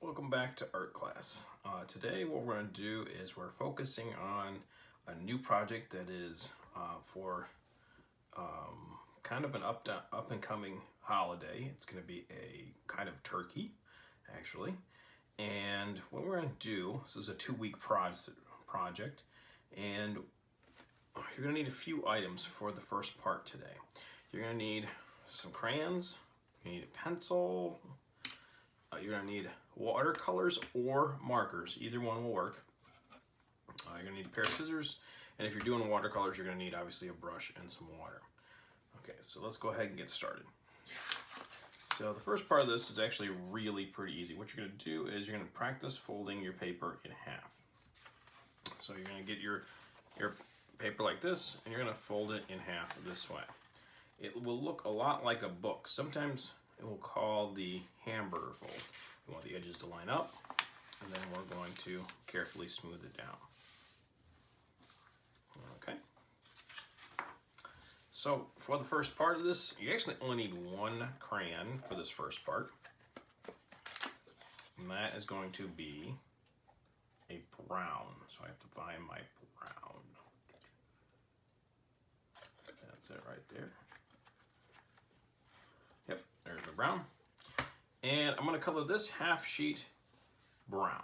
Welcome back to art class. Today what we're going to do is we're focusing on a new project that is for kind of an up and coming holiday. It's going to be a kind of turkey actually, and what we're going to do, this is a 2-week project, and you're going to need a few items for the first part today. You're going to need some crayons, you need a pencil, you're going to need watercolors or markers. Either one will work. You're going to need a pair of scissors, and if you're doing watercolors, you're going to need obviously a brush and some water. Okay, so let's go ahead and get started. So the first part of this is actually really pretty easy. What you're going to do is you're going to practice folding your paper in half. So you're going to get your paper like this, and you're going to fold it in half this way. It will look a lot like a book. Sometimes it will call the hamburger fold. We want the edges to line up, and then we're going to carefully smooth it down. Okay. So for the first part of this, you actually only need one crayon for this first part. And that is going to be a brown. So I have to find my brown. That's it right there. Yep, there's my brown. And I'm going to color this half sheet brown.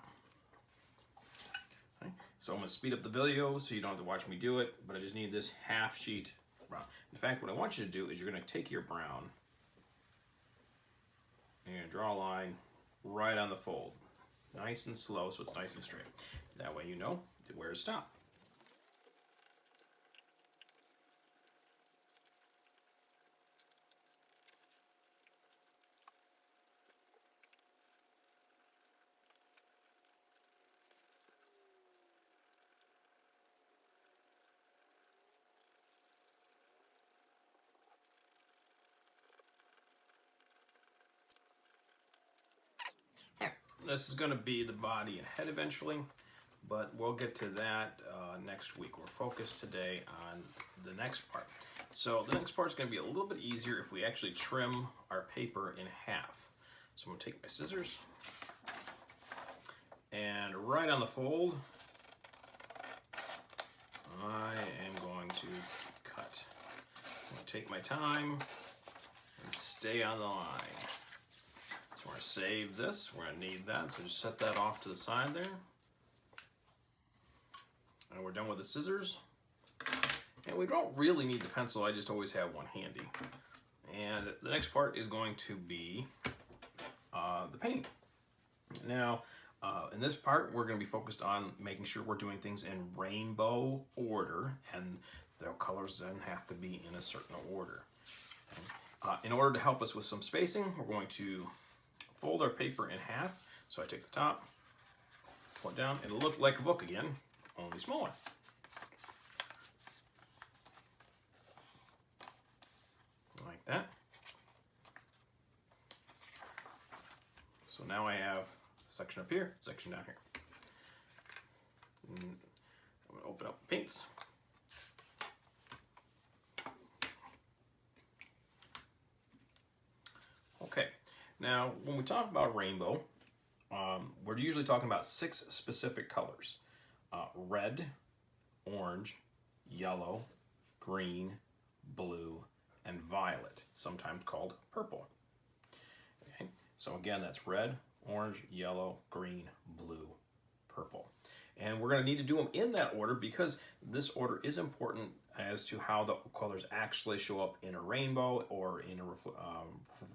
Okay. So I'm going to speed up the video so you don't have to watch me do it, but I just need this half sheet brown. In fact, what I want you to do is you're going to take your brown and you're going to draw a line right on the fold. Nice and slow so it's nice and straight. That way you know where to stop. This is going to be the body and head eventually, but we'll get to that next week. We're focused today on the next part. So the next part is going to be a little bit easier if we actually trim our paper in half. So I'm going to take my scissors, and right on the fold, I am going to cut. I'm going to take my time and stay on the line. So we're going to save this, we're going to need that, so just set that off to the side there. And we're done with the scissors. And we don't really need the pencil, I just always have one handy. And the next part is going to be the paint. Now, in this part, we're going to be focused on making sure we're doing things in rainbow order, and the colors then have to be in a certain order. In order to help us with some spacing, we're going to fold our paper in half. So I take the top, pull it down. It'll look like a book again, only smaller. Like that. So now I have a section up here, section down here. And I'm going to open up the paints. Okay. Now, when we talk about rainbow, we're usually talking about 6 specific colors. Red, orange, yellow, green, blue, and violet, sometimes called purple. Okay. So again, that's red, orange, yellow, green, blue, purple. And we're going to need to do them in that order because this order is important as to how the colors actually show up in a rainbow or in a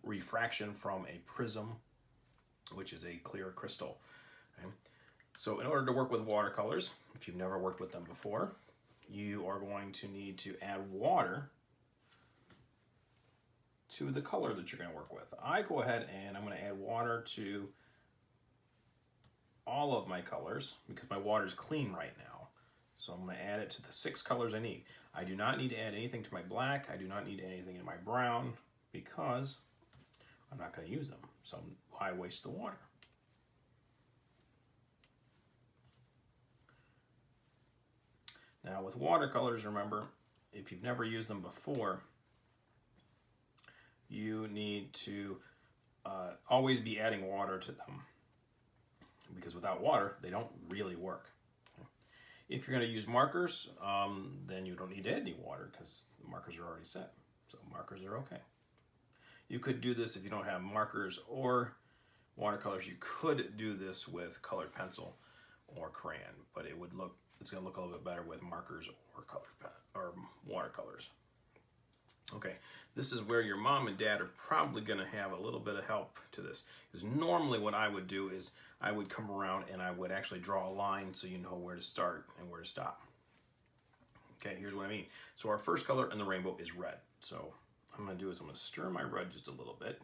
refraction from a prism, which is a clear crystal. Okay? So in order to work with watercolors, if you've never worked with them before, you are going to need to add water to the color that you're going to work with. I go ahead and I'm going to add water to all of my colors because my water is clean right now. So I'm going to add it to the 6 colors I need. I do not need to add anything to my black. I do not need anything in my brown because I'm not going to use them. So why waste the water? Now with watercolors, remember, if you've never used them before, you need to always be adding water to them. because without water, they don't really work. If you're going to use markers, then you don't need to add any water because the markers are already set. So markers are okay. You could do this if you don't have markers or watercolors. You could do this with colored pencil or crayon, but it's going to look a little bit better with markers or watercolors. Okay, this is where your mom and dad are probably going to have a little bit of help to this. Because normally what I would do is I would come around and I would actually draw a line so you know where to start and where to stop. Okay, here's what I mean. So our first color in the rainbow is red. So what I'm going to do is I'm going to stir my red just a little bit.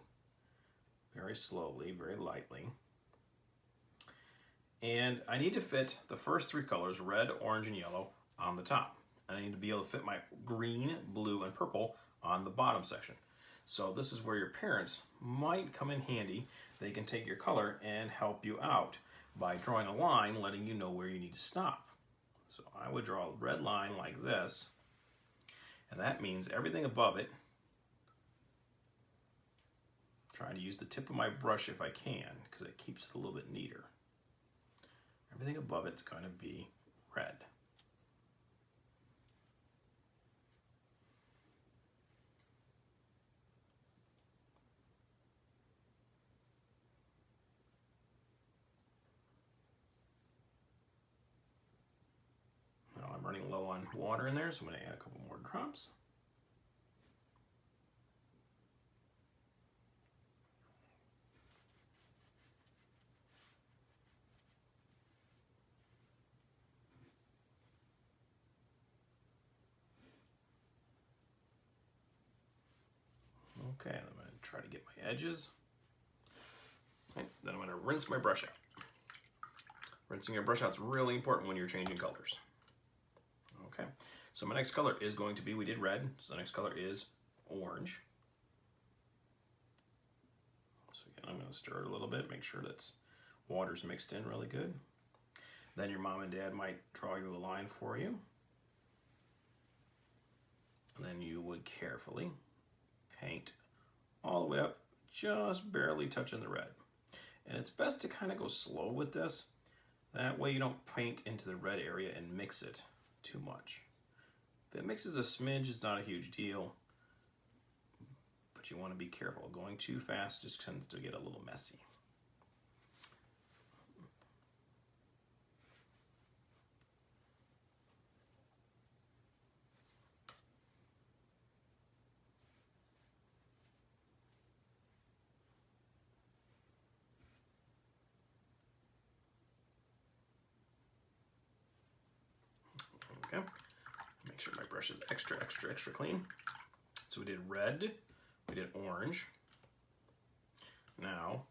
Very slowly, very lightly. And I need to fit the first three colors, red, orange, and yellow, on the top. And I need to be able to fit my green, blue, and purple on the bottom section. So this is where your parents might come in handy. They can take your color and help you out by drawing a line, letting you know where you need to stop. So I would draw a red line like this, and that means everything above it, trying to use the tip of my brush if I can, because it keeps it a little bit neater. Everything above it's going to be red. I'm running low on water in there, so I'm going to add a couple more drops. Okay, I'm going to try to get my edges. Okay, then I'm going to rinse my brush out. Rinsing your brush out is really important when you're changing colors. Okay, so my next color is going to be, we did red, so the next color is orange. So again, I'm going to stir it a little bit, make sure that water's mixed in really good. Then your mom and dad might draw you a line for you. And then you would carefully paint all the way up, just barely touching the red. And it's best to kind of go slow with this. That way you don't paint into the red area and mix it too much. If it mixes a smidge, it's not a huge deal, but you want to be careful. Going too fast just tends to get a little messy. Okay, make sure my brush is extra clean. So we did red, we did orange, now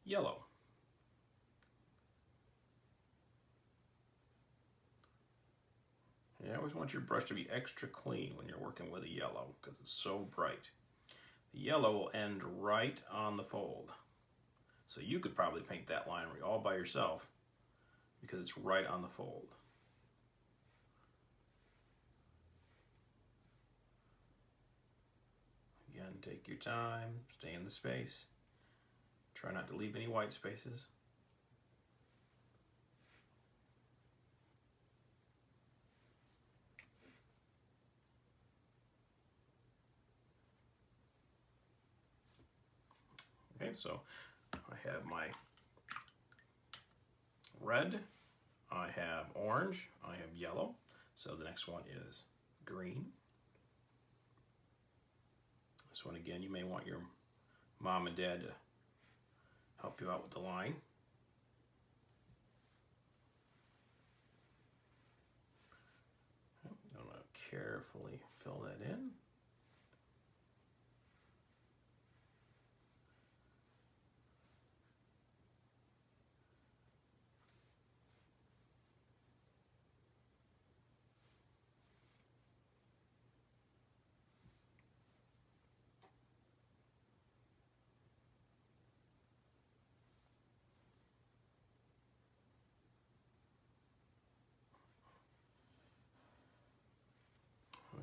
yellow. You always want your brush to be extra clean when you're working with a yellow because it's so bright. The yellow will end right on the fold. So you could probably paint that line all by yourself because it's right on the fold. Again, take your time, stay in the space. Try not to leave any white spaces. Okay, so I have my red, I have orange, I have yellow. So the next one is green. This one again, you may want your mom and dad to help you out with the line. I'm going to carefully fill that in.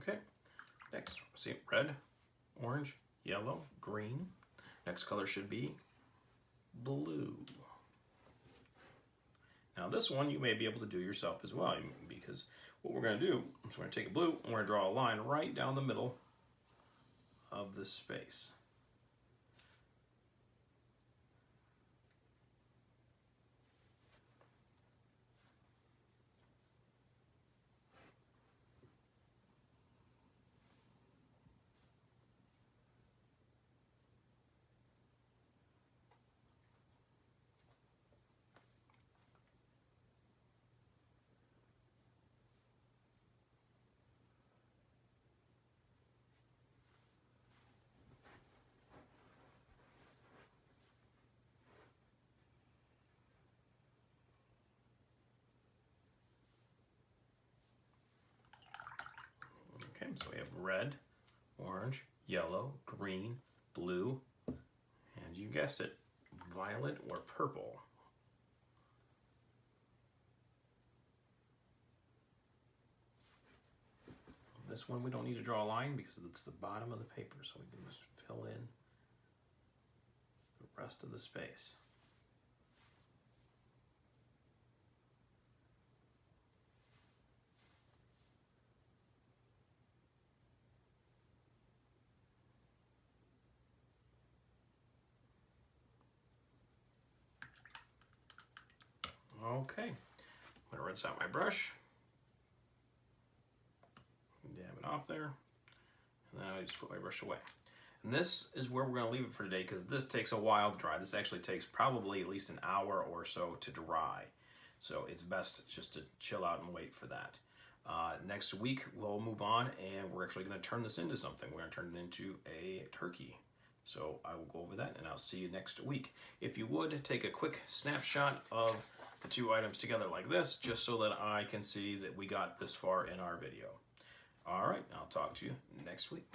Okay, next, see red, orange, yellow, green. Next color should be blue. Now this one you may be able to do yourself as well, because what we're going to do is we're going to take a blue and we're going to draw a line right down the middle of this space. Okay, so we have red, orange, yellow, green, blue, and you guessed it, violet or purple. This one we don't need to draw a line because it's the bottom of the paper, so we can just fill in the rest of the space. Okay, I'm going to rinse out my brush, dab it off there, and then I just put my brush away. And this is where we're going to leave it for today because this takes a while to dry. This actually takes probably at least an hour or so to dry. So it's best just to chill out and wait for that. Next week we'll move on and we're actually going to turn this into something. We're going to turn it into a turkey. So I will go over that and I'll see you next week. If you would, take a quick snapshot of the two items together like this, just so that I can see that we got this far in our video. All right, I'll talk to you next week.